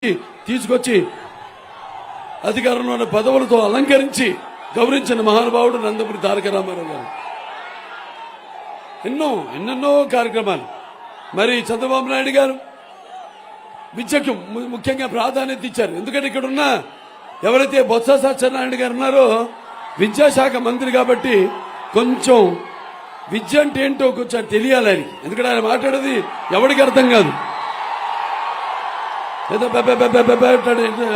తీసుకొచ్చి అధికారంలో ఉన్న పదవులతో అలంకరించి గౌరవించిన మహానుభావుడు నందమూరి తారక రామారావు గారు. ఎన్నెన్నో కార్యక్రమాలు. మరి చంద్రబాబు నాయుడు గారు విద్యకు ముఖ్యంగా ప్రాధాన్యత ఇచ్చారు. ఎందుకంటే ఇక్కడ ఉన్న ఎవరైతే బొత్స సత్యనారాయణ గారు ఉన్నారో విద్యాశాఖ మంత్రి కాబట్టి కొంచెం విద్య అంటే ఏంటో కొంచెం తెలియాలి ఆయన. ఎందుకంటే ఆయన మాట్లాడేది ఎవరికి అర్థం కాదు. ఏదో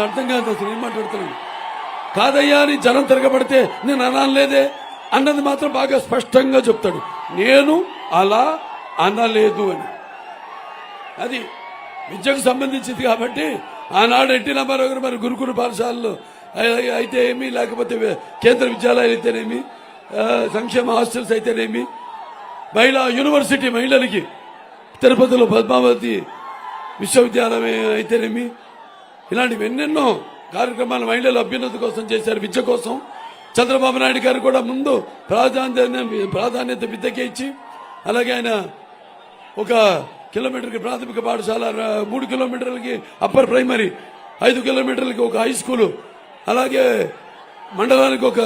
అర్థం కాదు అసలు ఏం మాట్లాడుతున్నాడు. కాదయ్యా అని జనం తిరగబడితే నేను అనలేదే అన్నది మాత్రం బాగా స్పష్టంగా చెప్తాడు. నేను అలా అనలేదు అని. అది విద్యకు సంబంధించింది కాబట్టి ఆనాడు ఎన్టీ రామారావు గారు మరి గురుకుల పాఠశాలలు అయితే ఏమి, లేకపోతే కేంద్ర విద్యాలయాలు అయితేనేమి, సంక్షేమ హాస్టల్స్ అయితేనేమి, మహిళా యూనివర్సిటీ మహిళలకి తిరుపతిలో పద్మావతి విశ్వవిద్యాలయం అయితేనేమి, ఇలాంటివి ఎన్నెన్నో కార్యక్రమాలు మహిళల అభ్యున్నతి కోసం చేశారు. విద్య కోసం చంద్రబాబు నాయుడు గారు కూడా ముందు ప్రాధాన్యత విద్యకే ఇచ్చి, అలాగే ఆయన 1 కిలోమీటర్కి ప్రాథమిక పాఠశాల, 3 కిలోమీటర్లకి అప్పర్ ప్రైమరీ, 5 కిలోమీటర్లకి ఒక హై స్కూలు, అలాగే మండలానికి ఒక